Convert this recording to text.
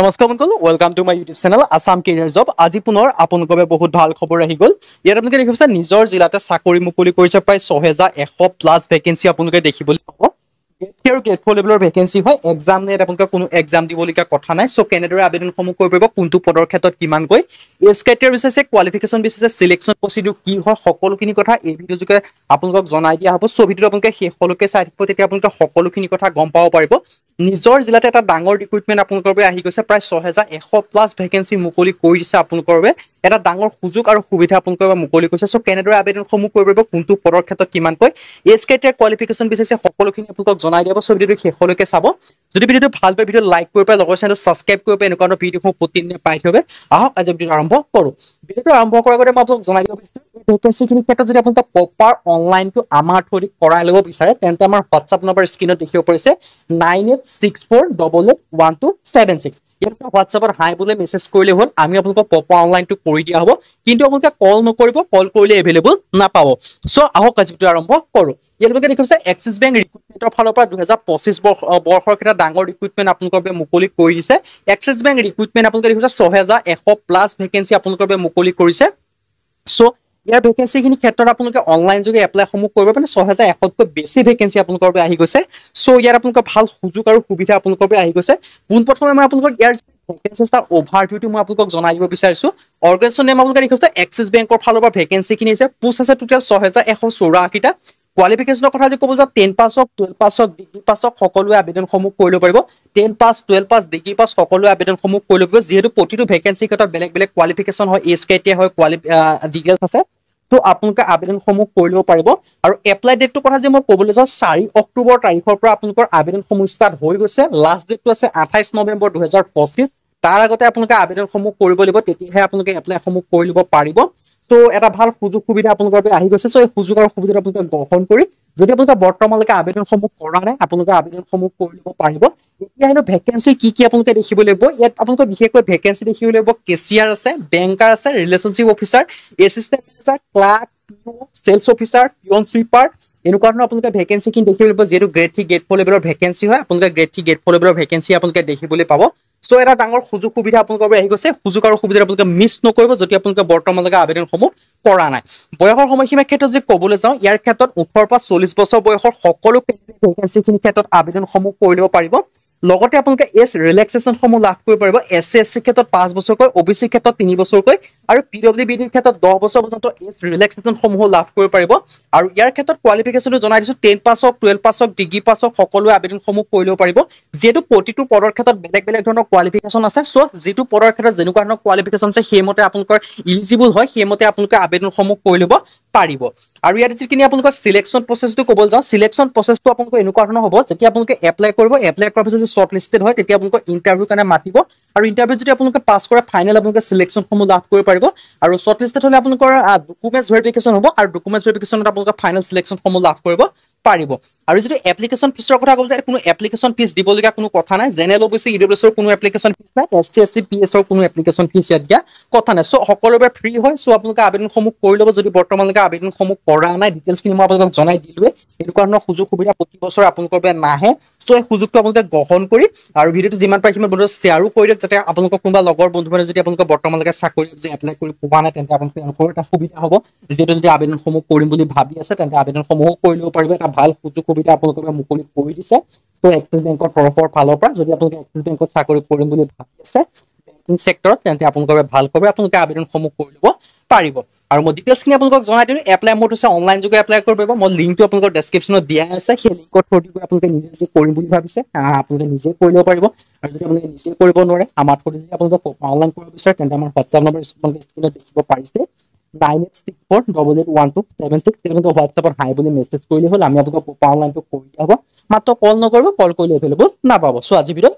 নমস্কাৰ বন্ধুসকল, welcome to my YouTube channel Assam career job. আজি পুনৰ আপোনালোকৰ বাবে বহুত ভাল খবৰ আহি গ'ল। ইয়াত আপোনালোকে দেখিছে নিজৰ জিলাতে চাকৰি মুকলি কৰিছে প্ৰায় 6100 প্লাছ ভেকেঞ্চি আপোনালোকে দেখিবলৈ পাব। আৰু গেট 4 লেভেলৰ ভেকেঞ্চি হয়। এক্সাম নেট আপোনালোকে কোনো এক্সাম দিবলগীয়া কথা নাই। সো কেনেদৰে আবেদনসমূহ কৰিব পাৰিব, কোনটো পদৰ ক্ষেত্ৰত কিমানকৈ, এজ ক্ৰাইটেৰিয়া বিশেষে কোৱালিফিকেশ্যন বিশেষে সিলেকশ্যন প্ৰচিডিউৰ কি হয়, সকলোখিনি কথা এই ভিডিঅ' যোগে আপোনালোকক জনাই দিয়া হ'ব। সো ভিডিঅ'টো আপোনালোকে শেষলৈকে চাই থাকিব, তেতিয়া আপোনালোকে সকলোখিনি কথা গম পাব পাৰিব। নিজৰ জিলাতে এটা ডাঙৰ ৰিক্ৰুটমেণ্ট আপোনালোকৰ বাবে আহি গৈছে। প্ৰায় 6100 প্লাছ ভেকেঞ্চি মুকলি কৰি দিছে আপোনালোকৰ বাবে। এটা ডাঙৰ সুযোগ আৰু সুবিধা আপোনালোকৰ বাবে মুকলি কৰিছে। সো কেনেদৰে আবেদনসমূহ কৰিব পাৰিব, কোনটো পদৰ ক্ষেত্ৰত কিমানকৈ, এজ ক্ৰাইটেৰিয়া কোৱালিফিকেশ্যন বিশেষে সকলোখিনি আপোনালোকক জনাই দিব। সো ভিডিঅ'টো শেষলৈকে চাব। যদি ভিডিঅ'টো ভাল পায় ভিডিঅ'টো লাইক কৰি পাই লগৰ চেনেলটো ছাবস্ক্ৰাইব কৰিব পাই এনেকুৱা ভিডিঅ'সমূহ প্ৰতিদিনে পাই থবে। আহক আজি ভিডিঅ'টো আৰম্ভ কৰোঁ। ভিডিঅ'টো আৰম্ভ কৰাৰ আগতে মই আপোনালোক জনাই দিব বিচাৰিছোঁ, ভেকেঞ্চিখিনিৰ ক্ষেত্ৰত যদি আপোনালোকে প্ৰপাৰ অনলাইনটো আমাৰ থ্ৰুদি কৰাই ল'ব বিচাৰে, তেন্তে আমাৰ হোৱাটছআপ নম্বৰ স্ক্ৰীনত দেখিব পাৰিছে 9864881276। ইয়াত হোৱাটছআপত হাই বুলি মেছেজ কৰিলে হ'ল, আমি আপোনালোকক প্ৰপাৰ অনলাইনটো কৰি দিয়া হ'ব। কিন্তু আপোনালোকে কল নকৰিব, কল কৰিলে এভেইলেবল নাপাব। সো আহক আজি ভিডিঅ'টো আৰম্ভ কৰোঁ। ইয়াত আপোনালোকে দেখিছে এক্সিছ বেংক ৰিক্ৰুটমেণ্টৰ ফালৰ পৰা 2025 বৰ্ষৰ এটা ডাঙৰ ৰিক্ৰুটমেণ্ট আপোনালোকৰ বাবে মুকলি কৰি দিছে। এক্সিছ বেংক ৰিক্ৰুটমেণ্ট আপোনালোকে দেখিছে 6100 প্লাছ ভেকেঞ্চি আপোনালোকৰ বাবে মুকলি কৰিছে। সো ইয়াৰ ভেকেঞ্চিখিনিৰ ক্ষেত্ৰত আপোনালোকে অনলাইন যোগে এপ্লাইসমূহ কৰিব পাৰে। 6100তকৈ বেছি ভেকেঞ্চি আপোনালোকৰ বাবে আহি গৈছে। সো ইয়াৰ আপোনালোকৰ ভাল সুযোগ আৰু সুবিধা আপোনালোকৰ বাবে আহি গৈছে। পোনপ্ৰথমে মই আপোনালোকক ইয়াৰ ভেকেঞ্চি তাৰ অভাৰভিউটো মই আপোনালোকক জনাই দিব বিচাৰিছোঁ। অৰ্গেনাইজেশ্যন নেম আপোনালোকে দেখিছে এক্সিছ বেংকৰ ফালৰ পৰা ভেকেঞ্চিখিনি আছে। পোষ্ট আছে টোটেল 6184টা। কোৱালিফিকেশ্যনৰ কথা যদি ক'ব যাওঁ, 10 পাছ হওক, 12 পাছ হওক, ডিগ্ৰী পাছ হওক, সকলোৱে আবেদনসমূহ কৰি ল'ব পাৰিব। 10 পাছ, 12 পাছ, ডিগ্ৰী পাছ সকলোৱে আবেদনসমূহ কৰি ল'ব পাৰিব। যিহেতু প্ৰতিটো ভেকেঞ্চিৰ ক্ষেত্ৰত বেলেগ বেলেগ কোৱালিফিকেশ্যন হয়, এজ ক্ৰাইটেৰিয়া হয়, ডিটেইলছ আছে। তো আপোনালোকে আবেদনসমূহ কৰি ল'ব পাৰিব। আৰু এপ্লাই ডেটটোৰ কথা যে মই ক'বলৈ যাওঁ, 4 অক্টোবৰ তাৰিখৰ পৰা আপোনালোকৰ আবেদনসমূহ ষ্টাৰ্ট হৈ গৈছে। লাষ্ট ডেটটো আছে 28 নৱেম্বৰ 2025। তাৰ আগতে আপোনালোকে আবেদনসমূহ কৰিব লাগিব, তেতিয়াহে আপোনালোকে এপ্লাইসমূহ কৰি ল'ব পাৰিব। তো এটা ভাল সুযোগ সুবিধা আপোনালোকৰ বাবে আহি গৈছে। সো এই সুযোগ আৰু সুবিধাটো আপোনালোকে গ্ৰহণ কৰি, যদি আপোনালোকে বৰ্তমানলৈকে আবেদনসমূহ কৰা নাই, আপোনালোকে আবেদনসমূহ কৰি ল'ব পাৰিব। এতিয়া হেনো ভেকেঞ্চি কি কি আপোনালোকে দেখিব লাগিব। ইয়াত আপোনালোকে বিশেষকৈ ভেকেঞ্চি দেখিব লাগিব, কেচিয়াৰ আছে, বেংকাৰ আছে, relationship officer, assistant manager, clerk, sales officer, peon sweeper, এনেকুৱা ধৰণৰ আপোনালোকে ভেকেঞ্চিখিনি দেখিব লাগিব। যিহেতু গ্ৰেড 3 গ্ৰেড 4 লেভেলৰ ভেকেঞ্চি হয়, আপোনালোকে গ্ৰেড 3 গ্ৰেড 4 লেভেলৰ ভেকেঞ্চি আপোনালোকে দেখিবলৈ পাব। সো এটা ডাঙৰ সুযোগ সুবিধা আপোনালোকৰ বাবে আহি গৈছে। সুযোগ আৰু সুবিধা আপোনালোকে মিছ নকৰিব যদি আপোনালোকে বৰ্তমানলৈকে আবেদনসমূহ কৰা নাই। বয়সৰ সময়সীমাৰ ক্ষেত্ৰত যদি ক'বলৈ যাওঁ, ইয়াৰ ক্ষেত্ৰত 18 পৰা 40 বছৰ বয়সৰ সকলো ভেকেঞ্চিখিনিৰ ক্ষেত্ৰত আবেদনসমূহ কৰি ল'ব পাৰিব। লগতে আপোনালোকে এজ ৰিলেক্সেশ্যনসমূহ লাভ কৰিব পাৰিব। SC SC ক্ষেত্ৰত 5 বছৰকৈ, OBC ক্ষেত্ৰত 3 বছৰকৈ, আৰু PWBDৰ ক্ষেত্ৰত 10 বছৰ পৰ্যন্ত এজ ৰিলেক্সেশ্যনসমূহ লাভ কৰিব পাৰিব। আৰু ইয়াৰ ক্ষেত্ৰত কোৱালিফিকেশ্যনটো জনাই দিছোঁ, 10 পাছ হওক, 12 পাছ হওক, ডিগ্ৰী পাছ হওক, সকলোৱে আবেদনসমূহ কৰি ল'ব পাৰিব। যিহেতু প্ৰতিটো পদৰ ক্ষেত্ৰত বেলেগ বেলেগ ধৰণৰ কোৱালিফিকেশ্যন আছে। সো যিটো পদৰ ক্ষেত্ৰত যেনেকুৱা ধৰণৰ কোৱালিফিকেশ্যন আছে, সেইমতে আপোনালোকৰ ইলিজিবল হয়, সেইমতে আপোনালোকে আবেদনসমূহ কৰি ল'ব পাৰিব। আৰু ইয়াত যিখিনি আপোনালোকৰ চিলেকশ্যন প্ৰচেছটো ক'বলৈ যাওঁ, চিলেকশ্যন প্ৰচেছটো আপোনালোকৰ এনেকুৱা ধৰণৰ হ'ব, যেতিয়া আপোনালোকে এপ্লাই কৰিব, এপ্লাই কৰাৰ পিছত শ্বৰ্ট লিষ্টেড হয়, তেতিয়া আপোনালোকৰ ইণ্টাৰভিউৰ কাৰণে মাতিব। আৰু ইণ্টাৰভিউত যদি আপোনালোকে পাছ কৰে, ফাইনেল আপোনালোকে চিলেকশ্যনসমূহ লাভ কৰিব পাৰিব। আৰু শ্বৰ্ট লিষ্টেড হ'লে আপোনালোকৰ ডকুমেণ্টছ ভেৰিফিকেশ্যন হ'ব, আৰু ডকুমেণ্টছ ভেৰিফিকেশ্যনত আপোনালোকে ফাইনেল চিলেকশ্যনসমূহ লাভ কৰিব পাৰিব। আৰু যদি এপ্লিকেশ্যন ফিছৰ কথা ক'ব যায়, কোনো এপ্লিকেশ্যন ফিছ দিবলগীয়া কোনো কথা নাই। জেনেৰেল OBC EWS কোনো এপ্লিকেশ্যন ফিছ নাই, SC ST PS কোনো এপ্লিকেশ্যন ফিছ ইয়াত দিয়া কথা নাই। সো সকলোৰে ফ্ৰী হয়। সো আপোনালোকে আবেদনসমূহ কৰি ল'ব যদি বৰ্তমানলৈকে আবেদনসমূহ কৰা নাই। ডিটেইলছখিনি মই আপোনালোকক জনাই দিলোৱে। এনেকুৱা ধৰণৰ সুযোগ সুবিধা প্ৰতি বছৰে আপোনালোকৰ বাবে নাহে। সো এই সুযোগটো আপোনালোকে গ্ৰহণ কৰি, আৰু ভিডিঅ'টো যিমান পাৰে সিমান বন্ধুক শ্বেয়াৰো কৰি দিয়ক, যাতে আপোনালোকৰ কোনোবা লগৰ বন্ধু বান্ধৱ যদি আপোনালোকে বৰ্তমানলৈকে চাকৰি যে এপ্লাই কৰি পোৱা নাই, তেন্তে আপোনালোকৰ এটা সুবিধা হ'ব। যিহেতু যদি আবেদনসমূহ কৰিম বুলি ভাবি আছে, তেন্তে আবেদনসমূহো কৰি ল'ব পাৰিব। এটা ভাল সুযোগ সুবিধা আপোনালোকৰ বাবে মুকলি কৰি দিছে। তো এক্সিছ বেংকৰ তৰফৰ ফালৰ পৰা যদি আপোনালোকে এক্সিছ বেংকত চাকৰি কৰিম বুলি ভাবি আছে বেংকিং চেক্টৰত, তেন্তে আপোনালোকৰ বাবে ভাল খবৰ, আপোনালোকে আবেদনসমূহ কৰি ল'ব পাৰিব। আৰু মই ডিটেইলছখিনি আপোনালোকক জনাই দিলোঁ। এপ্লাই মোড হৈছে অনলাইন যোগে এপ্লাই কৰিব পাৰিব। মই লিংকটো আপোনালোকৰ ডেছক্ৰিপশ্যনত দিয়া আছে। সেই লিংকৰ থ্ৰুদি গৈ আপোনালোকে নিজে নিজে কৰিম বুলি ভাবিছে, আপোনালোকে নিজে কৰি ল'ব পাৰিব। আৰু যদি আপোনালোকে নিজে কৰিব নোৱাৰে, আমাৰ থ্ৰুদি যদি আপোনালোকে অনলাইন কৰিব বিচাৰে, তেন্তে আমাৰ হোৱাটছআপ নম্বৰ স্ক্ৰীনত দেখিব পাৰিছে 9864881276। তেওঁলোকে হোৱাটছআপত হাই বুলি মেছেজ কৰিলে হ'ল, আমি আপোনালোকক অনলাইনটো কৰি দিয়া হ'ব। মাত্ৰ কল নকৰিব, কল কৰিলে এভেইলেবল নাপাব। সো আজি ভিডিঅ'